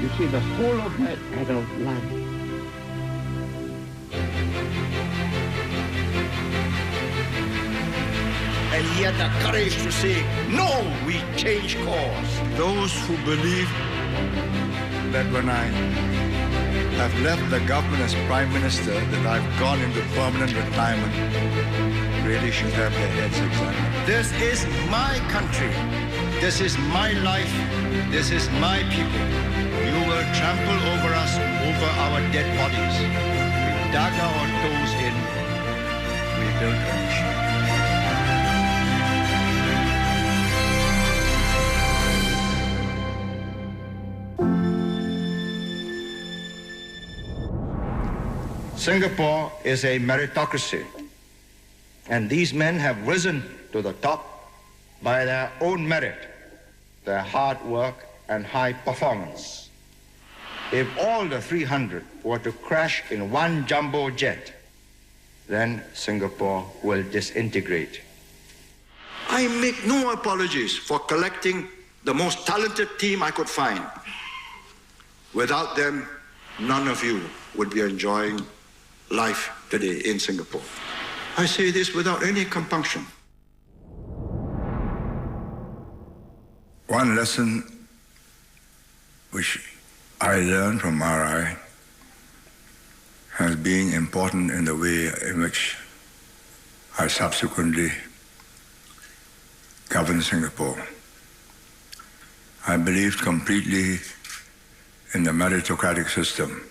You see, the whole of that adult life and he had the courage to say, no, we change course. Those who believe that when I have left the government as Prime Minister, that I've gone into permanent retirement, really should have their heads examined. This is my country. This is my life. This is my people. You will trample over us, over our dead bodies. We dug our toes in. We built a nation. Singapore is a meritocracy, and these men have risen to the top by their own merit, their hard work and high performance. If all the 300 were to crash in one jumbo jet, then Singapore will disintegrate. I make no apologies for collecting the most talented team I could find. Without them, none of you would be enjoying life today in Singapore. I say this without any compunction. One lesson which I learned from RI has been important in the way in which I subsequently governed Singapore. I believed completely in the meritocratic system.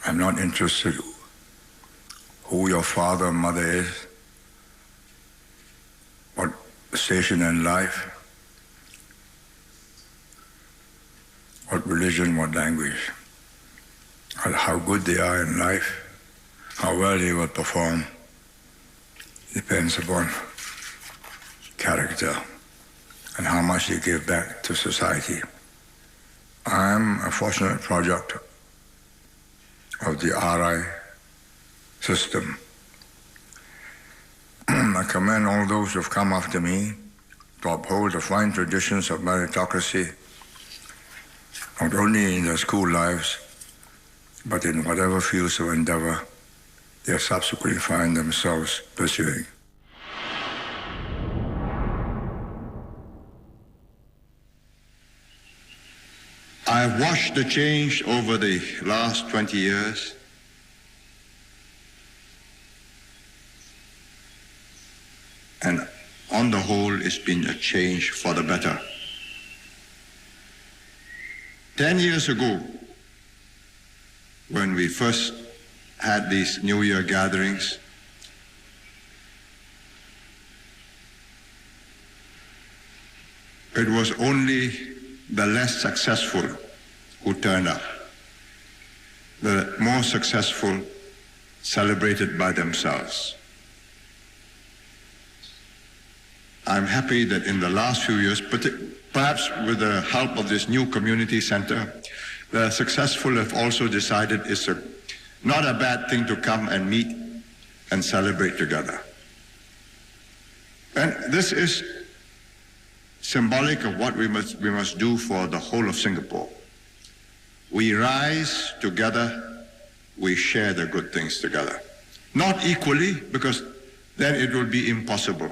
I'm not interested who your father or mother is, what station in life, what religion, what language, how good they are in life, how well they will perform, depends upon character and how much they give back to society. I'm a fortunate product of the RI system. I commend all those who have come after me to uphold the fine traditions of meritocracy, not only in their school lives, but in whatever fields of endeavor they subsequently find themselves pursuing. I have watched the change over the last 20 years. And on the whole, it's been a change for the better. 10 years ago, when we first had these New Year gatherings, it was only the less successful who turned up. The more successful celebrated by themselves. I'm happy that in the last few years, perhaps with the help of this new community center, the successful have also decided it's not a bad thing to come and meet and celebrate together. And this is symbolic of what we must do for the whole of Singapore. We rise together, we share the good things together. Not equally, because then it will be impossible.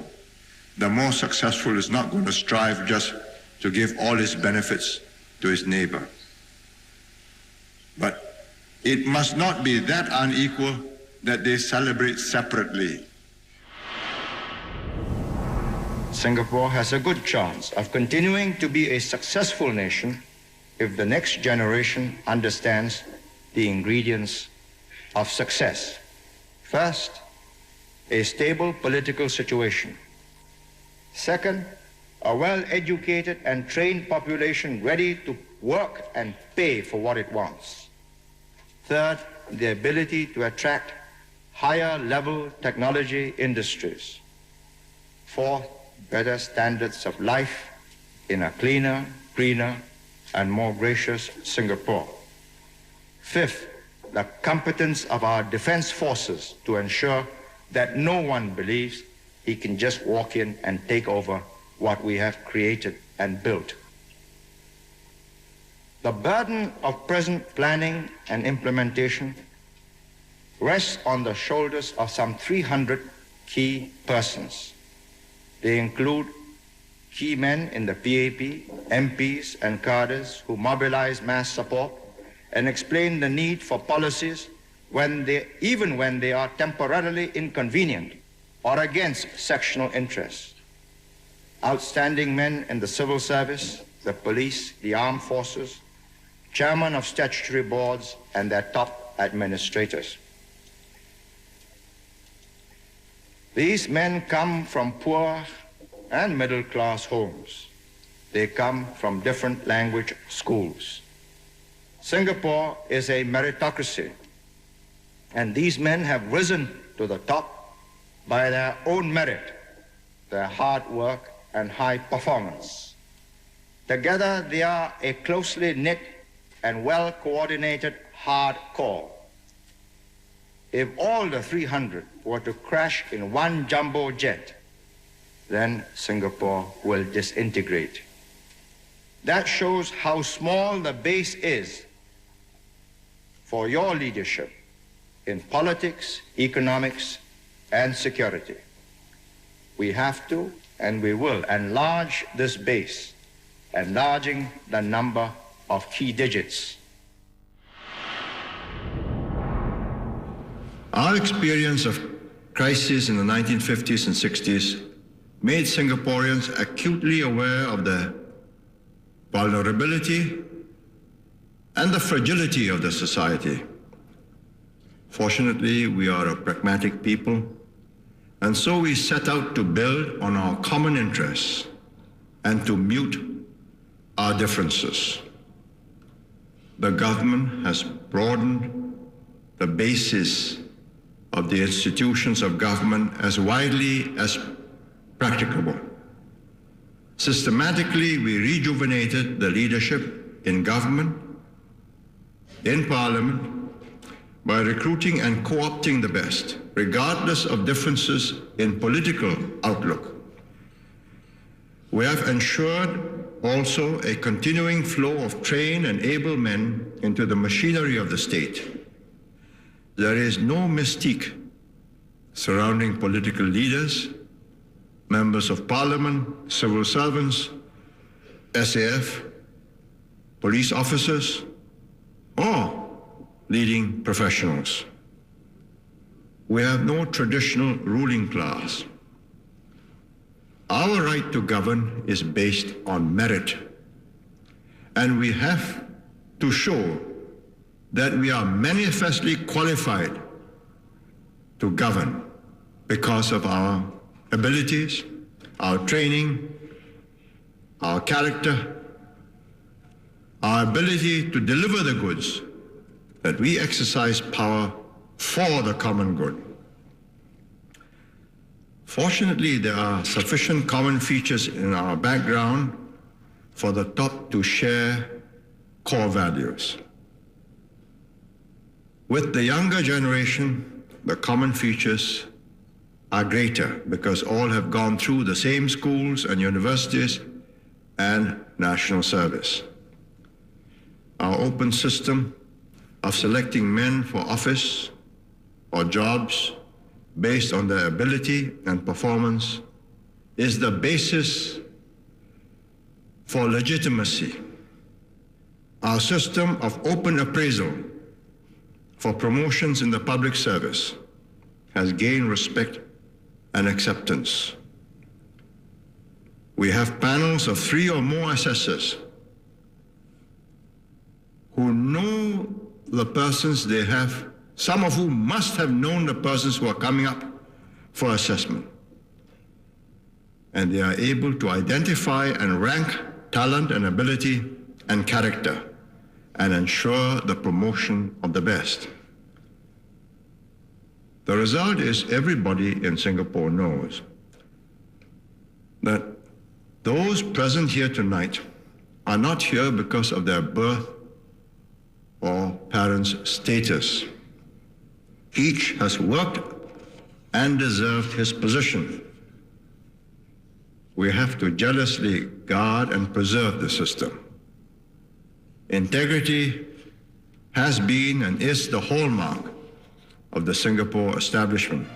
The more successful is not going to strive just to give all his benefits to his neighbor. But it must not be that unequal that they celebrate separately. Singapore has a good chance of continuing to be a successful nation if the next generation understands the ingredients of success. First, a stable political situation. Second, a well-educated and trained population ready to work and pay for what it wants. Third, the ability to attract higher-level technology industries. Fourth, better standards of life in a cleaner, greener, and more gracious Singapore. Fifth, the competence of our defense forces to ensure that no one believes he can just walk in and take over what we have created and built. The burden of present planning and implementation rests on the shoulders of some 300 key persons. They include key men in the PAP, MPs and cadres who mobilize mass support and explain the need for policies even when they are temporarily inconvenient or against sectional interests. Outstanding men in the civil service, the police, the armed forces, chairmen of statutory boards, and their top administrators. These men come from poor and middle-class homes. They come from different language schools. Singapore is a meritocracy, and these men have risen to the top by their own merit, their hard work and high performance. Together, they are a closely knit and well-coordinated hard core. If all the 300 were to crash in one jumbo jet, then Singapore will disintegrate. That shows how small the base is for your leadership in politics, economics, and security. We have to and we will enlarge this base, enlarging the number of key digits. Our experience of crises in the 1950s and 60s made Singaporeans acutely aware of the vulnerability and the fragility of the society. Fortunately, we are a pragmatic people, and so we set out to build on our common interests and to mute our differences. The government has broadened the basis of the institutions of government as widely as practicable. Systematically, we rejuvenated the leadership in government, in parliament, by recruiting and co-opting the best, regardless of differences in political outlook. We have ensured also a continuing flow of trained and able men into the machinery of the state. There is no mystique surrounding political leaders, members of parliament, civil servants, SAF, police officers, or leading professionals. We have no traditional ruling class. Our right to govern is based on merit, and we have to show that we are manifestly qualified to govern because of our abilities, our training, our character, our ability to deliver the goods, that we exercise power for the common good. Fortunately, there are sufficient common features in our background for the top to share core values. With the younger generation, the common features are greater because all have gone through the same schools and universities and national service. Our open system of selecting men for office or jobs based on their ability and performance is the basis for legitimacy. Our system of open appraisal for promotions in the public service has gained respect and acceptance. We have panels of 3 or more assessors who know the persons they have, some of whom must have known the persons who are coming up for assessment. And they are able to identify and rank talent and ability and character and ensure the promotion of the best. The result is everybody in Singapore knows that those present here tonight are not here because of their birth or parents' status. Each has worked and deserved his position. We have to jealously guard and preserve the system. Integrity has been and is the hallmark of the Singapore establishment.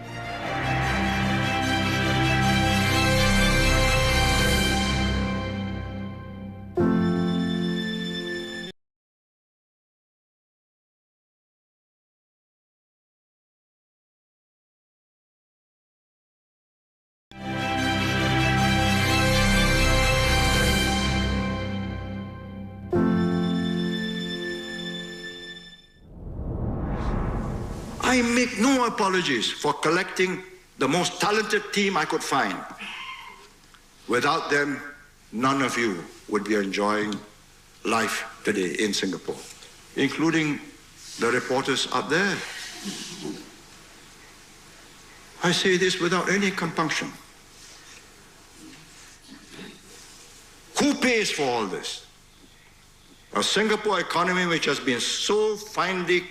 I make no apologies for collecting the most talented team I could find. Without them, none of you would be enjoying life today in Singapore, including the reporters up there. I say this without any compunction. Who pays for all this? A Singapore economy which has been so finely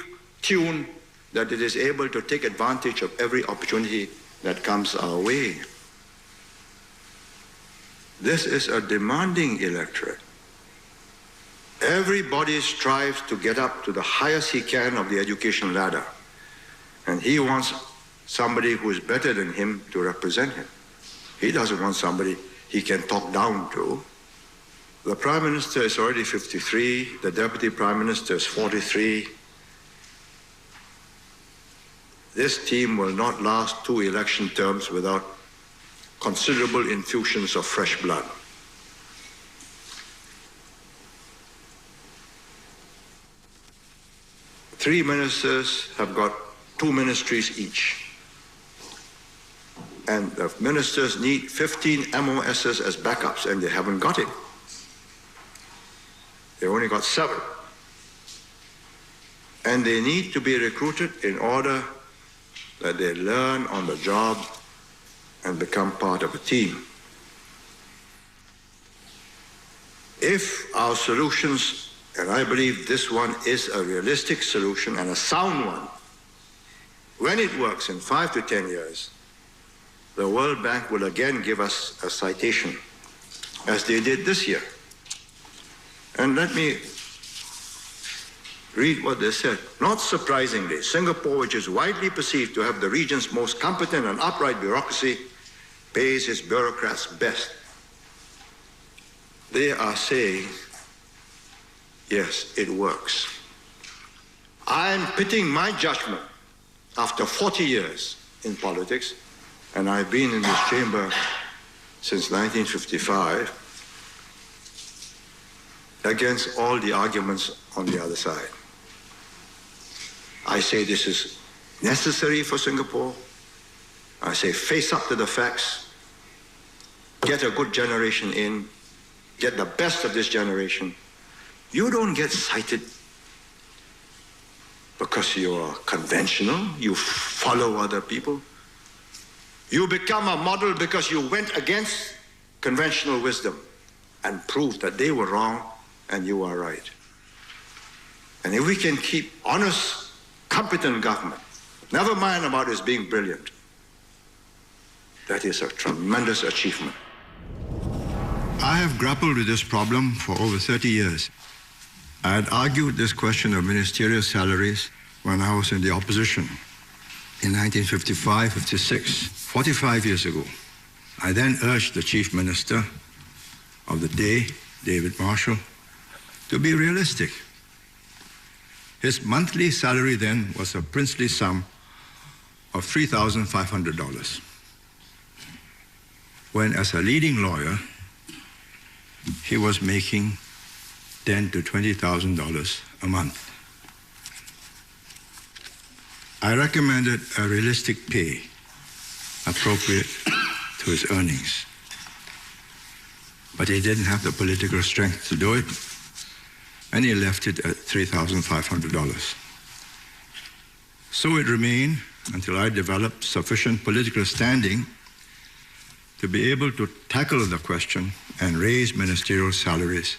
tuned that it is able to take advantage of every opportunity that comes our way. This is a demanding electorate. Everybody strives to get up to the highest he can of the education ladder, and he wants somebody who is better than him to represent him. He doesn't want somebody he can talk down to. The Prime Minister is already 53, the Deputy Prime Minister is 43. This team will not last 2 election terms without considerable infusions of fresh blood. Three ministers have got 2 ministries each. And the ministers need 15 MOSs as backups, and they haven't got it. They only got 7. And they need to be recruited in order that they learn on the job and become part of a team. If our solutions, and I believe this one is a realistic solution and a sound one, when it works in 5 to 10 years, the World Bank will again give us a citation, as they did this year. And let me read what they said. Not surprisingly, Singapore, which is widely perceived to have the region's most competent and upright bureaucracy, pays its bureaucrats best. They are saying, yes, it works. I am pitting my judgment after 40 years in politics, and I've been in this chamber since 1955, against all the arguments on the other side. I say this is necessary for Singapore. I say face up to the facts, get a good generation in, get the best of this generation. You don't get cited because you are conventional, you follow other people. You become a model because you went against conventional wisdom and proved that they were wrong and you are right. And if we can keep honest, competent government, never mind about its being brilliant, that is a tremendous achievement. I have grappled with this problem for over 30 years. I had argued this question of ministerial salaries when I was in the opposition in 1955-56, 45 years ago. I then urged the Chief Minister of the day, David Marshall, to be realistic. His monthly salary then was a princely sum of $3,500, when as a leading lawyer, he was making $10,000 to $20,000 a month. I recommended a realistic pay appropriate to his earnings, but he didn't have the political strength to do it, and he left it at $3,500. So it remained until I developed sufficient political standing to be able to tackle the question and raise ministerial salaries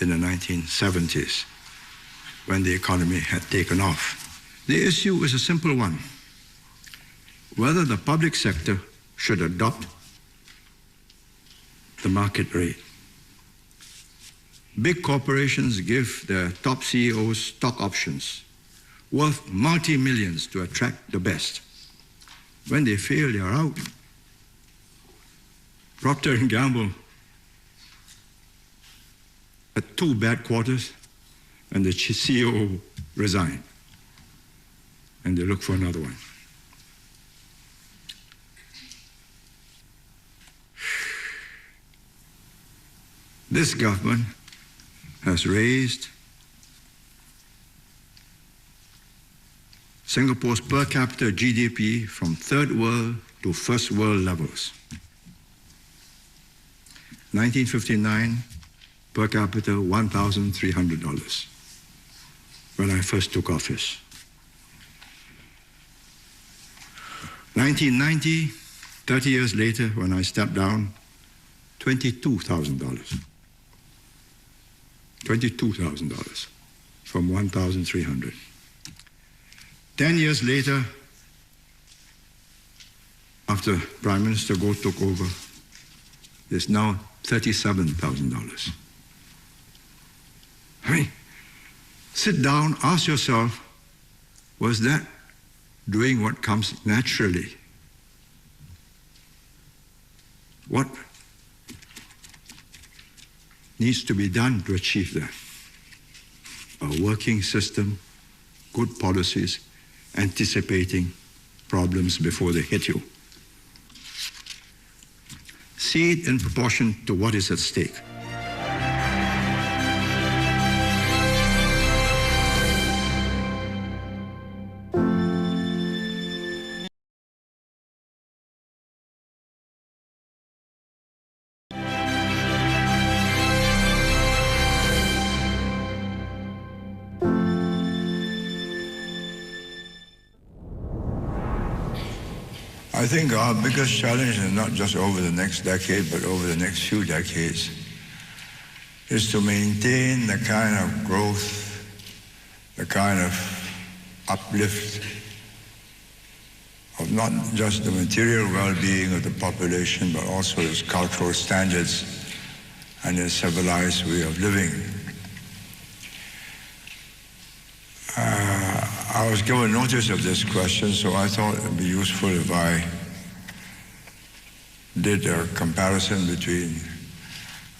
in the 1970s, when the economy had taken off. The issue is a simple one: whether the public sector should adopt the market rate. big corporations give their top CEOs stock options worth multi-millions to attract the best. When they fail, they are out. Procter & Gamble had 2 bad quarters, and the CEO resigned, and they look for another one. This government has raised Singapore's per capita GDP from third world to first world levels. 1959, per capita $1,300 when I first took office. 1990, 30 years later, when I stepped down, $22,000. $22,000 from 1,300. 10 years later, after Prime Minister Goh took over, it's now $37,000. I mean, sit down, ask yourself, was that doing what comes naturally? What needs to be done to achieve that? A working system, good policies, anticipating problems before they hit you. See it in proportion to what is at stake. I think our biggest challenge, and not just over the next decade, but over the next few decades, is to maintain the kind of growth, the kind of uplift of not just the material well-being of the population, but also its cultural standards and its civilized way of living. I was given notice of this question, so I thought it would be useful if I did a comparison between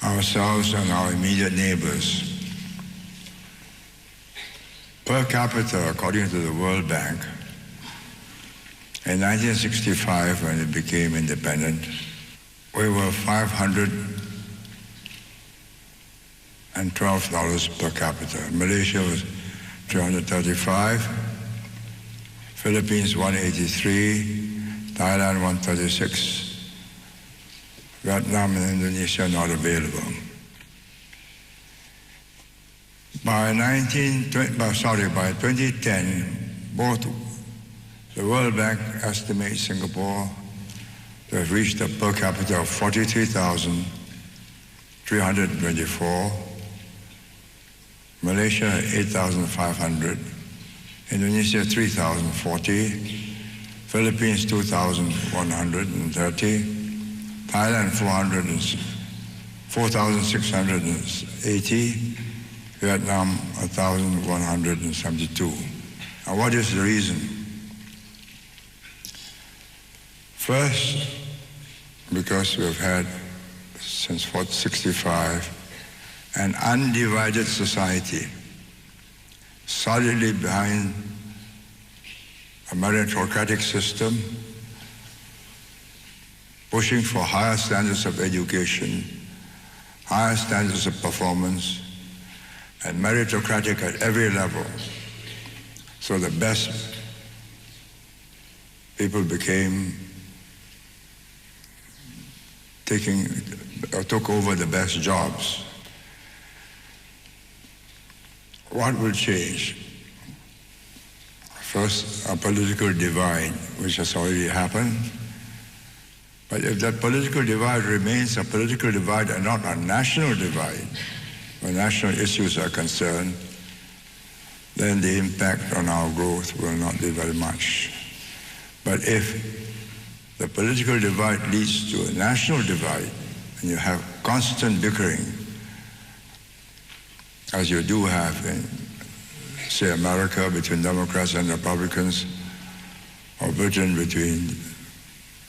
ourselves and our immediate neighbors. Per capita, according to the World Bank, in 1965, when it became independent, we were $512 per capita. Malaysia was 335, Philippines 183, Thailand 136, Vietnam and Indonesia not available. By 2010, both the World Bank estimates Singapore to have reached a per capita of 43,324, Malaysia 8,500, Indonesia 3,040, Philippines 2,130, Thailand 4,680, Vietnam 1,172. Now what is the reason? First, because we've had, since 1965, an undivided society, solidly behind a meritocratic system, pushing for higher standards of education, higher standards of performance, and meritocratic at every level. So the best people took over the best jobs. What will change? First, a political divide, which has already happened. But if that political divide remains a political divide and not a national divide, where national issues are concerned, then the impact on our growth will not be very much. But if the political divide leads to a national divide, and you have constant bickering as you do have in, say, America between Democrats and Republicans, or Britain between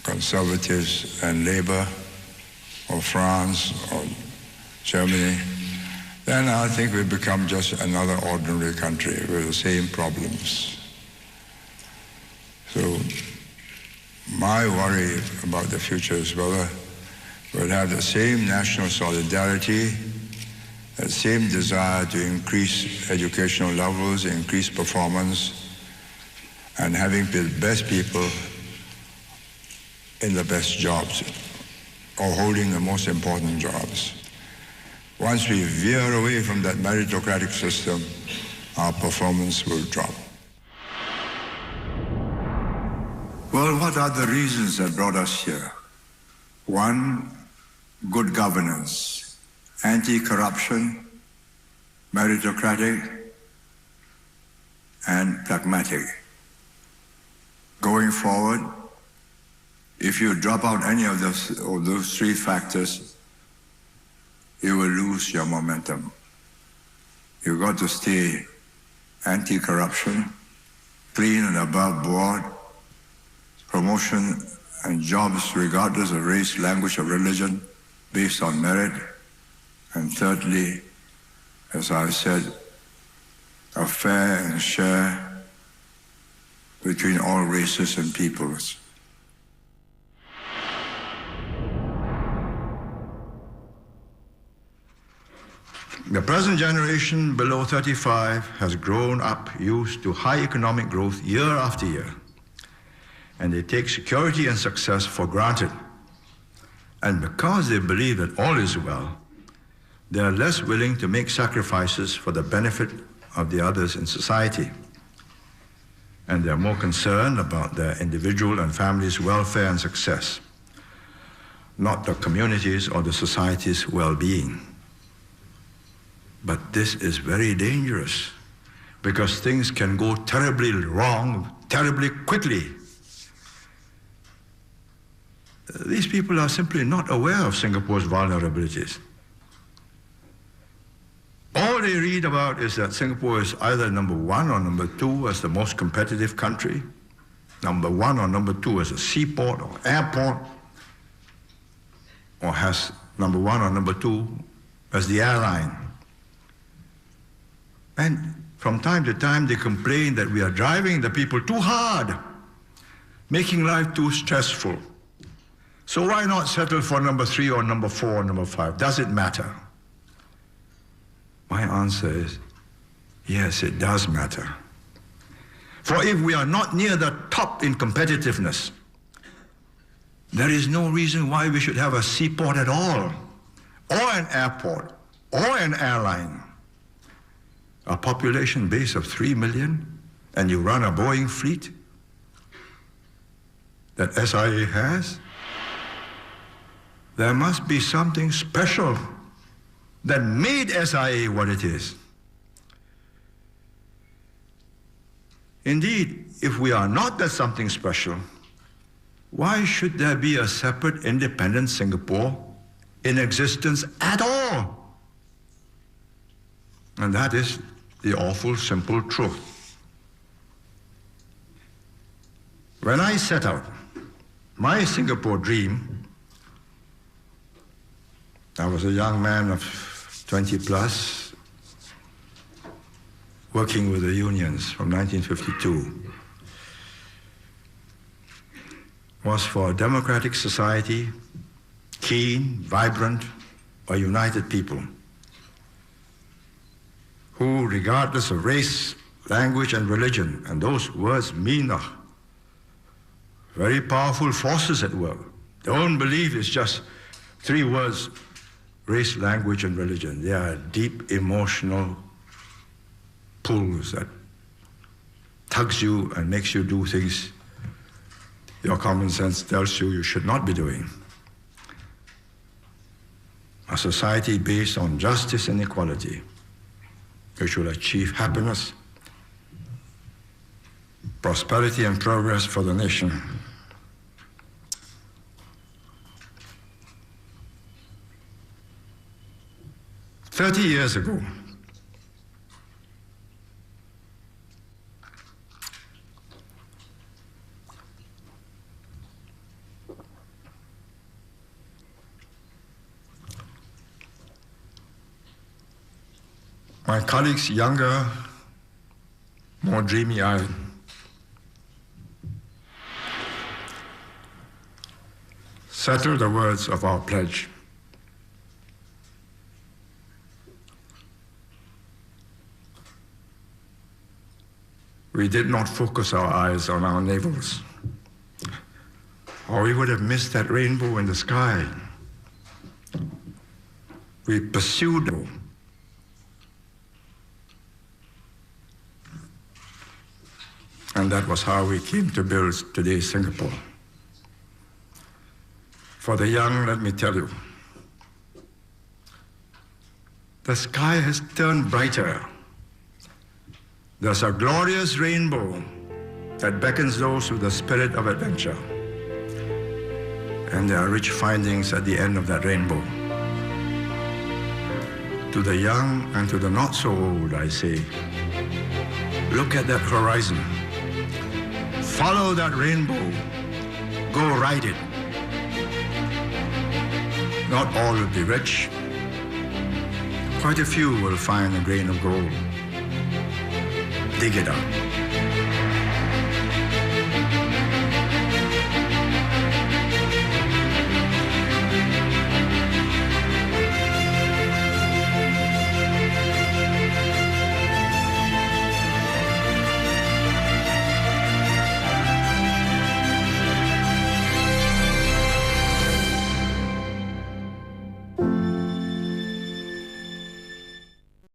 conservatives and Labour, or France, or Germany, then I think we become just another ordinary country with the same problems. So my worry about the future is whether we'll have the same national solidarity, the same desire to increase educational levels, increase performance, and having the best people in the best jobs, or holding the most important jobs. Once we veer away from that meritocratic system, our performance will drop. Well, what are the reasons that brought us here? One, good governance, anti-corruption, meritocratic, and pragmatic. Going forward, if you drop out any of those three factors, you will lose your momentum. You've got to stay anti-corruption, clean and above board, promotion and jobs regardless of race, language, or religion, based on merit. And thirdly, as I said, a fair and share between all races and peoples. The present generation below 35 has grown up used to high economic growth year after year, and they take security and success for granted. And because they believe that all is well, they are less willing to make sacrifices for the benefit of the others in society. And they are more concerned about their individual and family's welfare and success, not the community's or the society's well-being. But this is very dangerous, because things can go terribly wrong, terribly quickly. These people are simply not aware of Singapore's vulnerabilities. All they read about is that Singapore is either number one or number two as the most competitive country, number one or number two as a seaport or airport, or has number one or number two as the airline. And from time to time they complain that we are driving the people too hard, making life too stressful. So why not settle for number 3 or number 4 or number 5? Does it matter? My answer is, yes, it does matter. For if we are not near the top in competitiveness, there is no reason why we should have a seaport at all, or an airport, or an airline. A population base of 3 million, and you run a Boeing fleet that SIA has? There must be something special that made SIA what it is. Indeed, if we are not that something special, why should there be a separate independent Singapore in existence at all? And that is the awful simple truth. When I set out my Singapore dream, I was a young man of 20 plus, working with the unions from 1952. Was for a democratic society, keen, vibrant, a united people, who, regardless of race, language, and religion, and those words mean very powerful forces at work. Don't believe it's just 3 words, race, language, and religion. They are deep emotional pulls that tugs you and makes you do things your common sense tells you should not be doing. A society based on justice and equality, which will achieve happiness, prosperity, and progress for the nation. "30 years ago, My colleagues, younger, more dreamy-eyed, settle the words of our pledge. We did not focus our eyes on our navels, or we would have missed that rainbow in the sky. We pursued it. And that was how we came to build today's Singapore. For the young, let me tell you, the sky has turned brighter. There's a glorious rainbow that beckons those with the spirit of adventure. And there are rich findings at the end of that rainbow. To the young and to the not so old, I say, look at that horizon. Follow that rainbow. Go ride it. Not all will be rich. Quite a few will find a grain of gold. Dig it up.